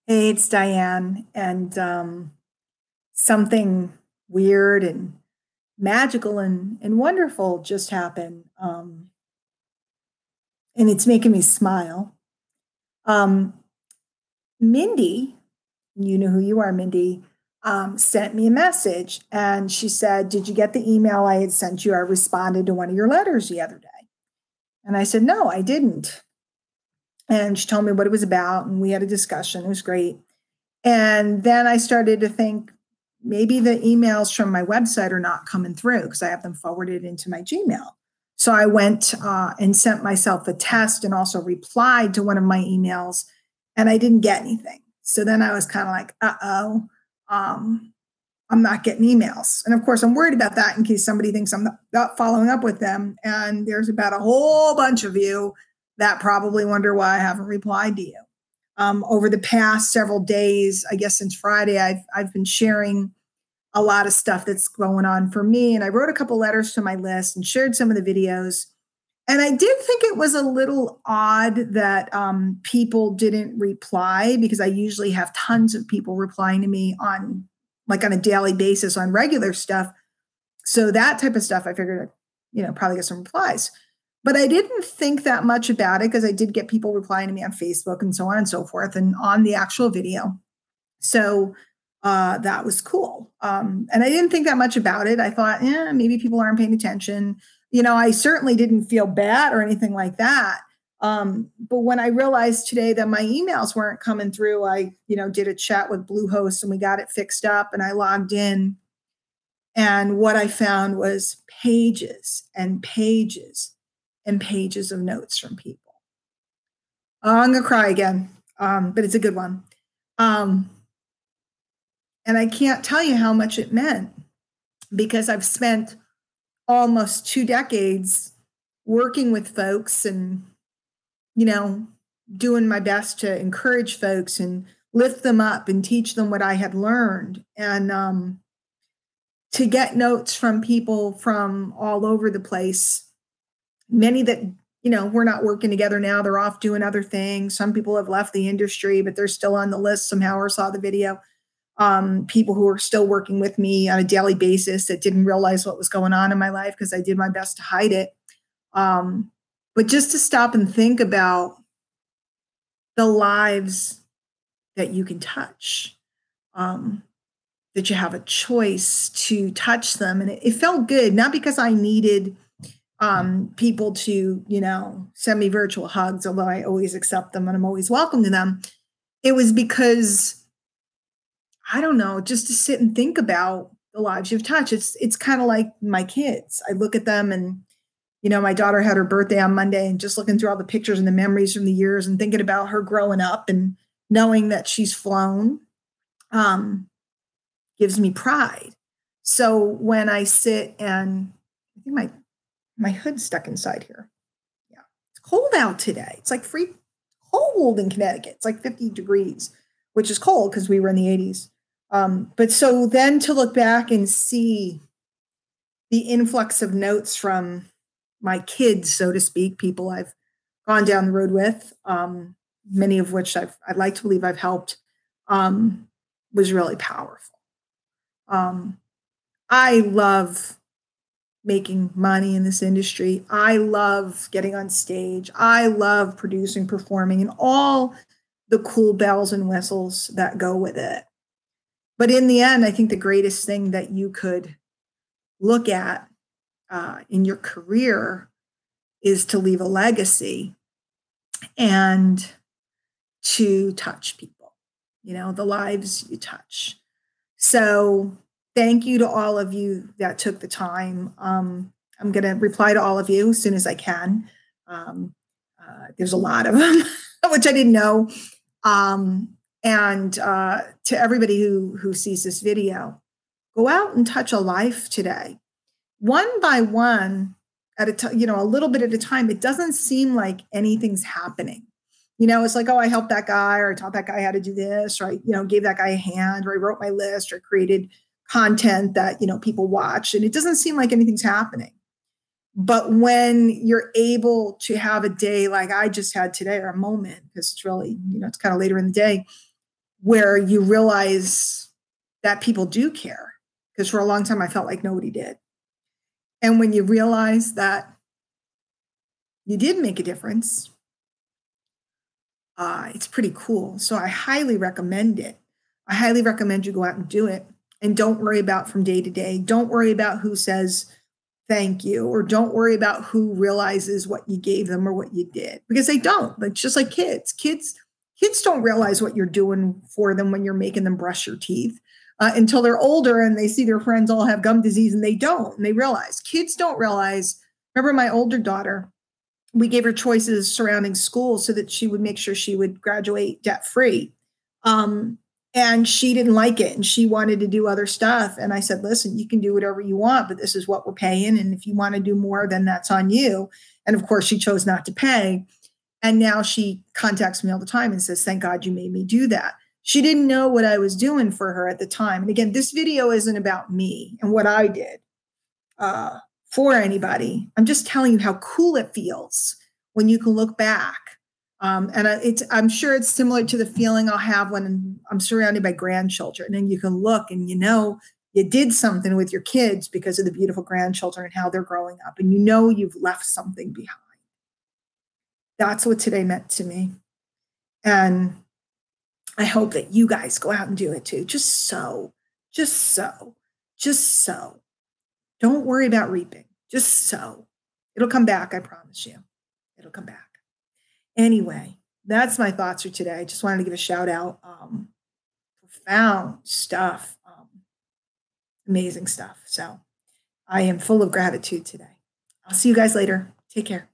Hey, it's Diane, and something weird and magical and wonderful just happened, and it's making me smile. Um, Mindy, you know who you are, Mindy, sent me a message, and she said, "Did you get the email I had sent you? I responded to one of your letters the other day." And I said, "No, I didn't." And she told me what it was about, and we had a discussion. It was great. And then I started to think maybe the emails from my website are not coming through because I have them forwarded into my Gmail. So I went and sent myself a test and also replied to one of my emails, and I didn't get anything. So then I was kind of like, um, I'm not getting emails. And of course, I'm worried about that in case somebody thinks I'm not following up with them. And there's about a whole bunch of you that probably wonder why I haven't replied to you. Over the past several days, I guess since Friday, I've been sharing a lot of stuff that's going on for me, and I wrote a couple letters to my list and shared some of the videos. And I did think it was a little odd that people didn't reply because I usually have tons of people replying to me on like on a daily basis on regular stuff. So that type of stuff, I figured, probably get some replies. But I didn't think that much about it because I did get people replying to me on Facebook and so on and so forth, and on the actual video. So that was cool. And I didn't think that much about it. I thought, yeah, maybe people aren't paying attention. I certainly didn't feel bad or anything like that. But when I realized today that my emails weren't coming through, I, did a chat with Bluehost and we got it fixed up and I logged in. And what I found was pages and pages and pages of notes from people. Oh, I'm going to cry again, but it's a good one. Um, and I can't tell you how much it meant because I've spent almost 2 decades working with folks and, you know, doing my best to encourage folks and lift them up and teach them what I had learned. And to get notes from people from all over the place, many that, we're not working together now, they're off doing other things. Some people have left the industry, but they're still on the list somehow or saw the video. People who are still working with me on a daily basis that didn't realize what was going on in my life because I did my best to hide it. But just to stop and think about the lives that you can touch, that you have a choice to touch them. And it felt good, not because I needed people to, send me virtual hugs, although I always accept them and I'm always welcome to them. It was because I don't know, just to sit and think about the lives you've touched. It's kind of like my kids. I look at them and my daughter had her birthday on Monday and just looking through all the pictures and the memories from the years and thinking about her growing up and knowing that she's flown um, gives me pride. So when I sit and I think my hood's stuck inside here. Yeah. It's cold out today. It's like free cold in Connecticut. It's like 50 degrees, which is cold because we were in the 80s. But so then to look back and see the influx of notes from my kids, so to speak, people I've gone down the road with, many of which I'd like to believe I've helped, was really powerful. Um, I love making money in this industry. I love getting on stage. I love producing, performing, and all the cool bells and whistles that go with it. But in the end, I think the greatest thing that you could look at in your career is to leave a legacy and to touch people, the lives you touch. So thank you to all of you that took the time. I'm going to reply to all of you as soon as I can. There's a lot of them, which I didn't know. And to everybody who sees this video, go out and touch a life today, one by one, at a time, a little bit at a time. It doesn't seem like anything's happening. It's like, oh, I helped that guy, or I taught that guy how to do this, or I, gave that guy a hand, or I wrote my list, or created content that, people watch, and it doesn't seem like anything's happening. But when you're able to have a day like I just had today, or a moment, because it's really, it's kind of later in the day, where you realize that people do care. Because for a long time, I felt like nobody did. And when you realize that you did make a difference, it's pretty cool. So I highly recommend it. I highly recommend you go out and do it. And don't worry about from day to day. Don't worry about who says thank you, or don't worry about who realizes what you gave them or what you did, because they don't. It's just like kids. Kids don't realize what you're doing for them when you're making them brush your teeth until they're older and they see their friends all have gum disease and they don't. And they realize. Kids don't realize. Remember my older daughter, we gave her choices surrounding school so that she would make sure she would graduate debt free. And she didn't like it and she wanted to do other stuff. And I said, listen, you can do whatever you want, but this is what we're paying. And if you want to do more, then that's on you. And of course, she chose not to pay. And now she contacts me all the time and says, thank God you made me do that. She didn't know what I was doing for her at the time. And again, this video isn't about me and what I did for anybody. I'm just telling you how cool it feels when you can look back. I'm sure it's similar to the feeling I'll have when I'm surrounded by grandchildren and you can look and you know you did something with your kids because of the beautiful grandchildren and how they're growing up, and you know you've left something behind. That's what today meant to me. And I hope that you guys go out and do it too. Just so. Don't worry about reaping. Just sow. It'll come back, I promise you. It'll come back. Anyway, that's my thoughts for today. I just wanted to give a shout out. Profound stuff. Amazing stuff. So I am full of gratitude today. I'll see you guys later. Take care.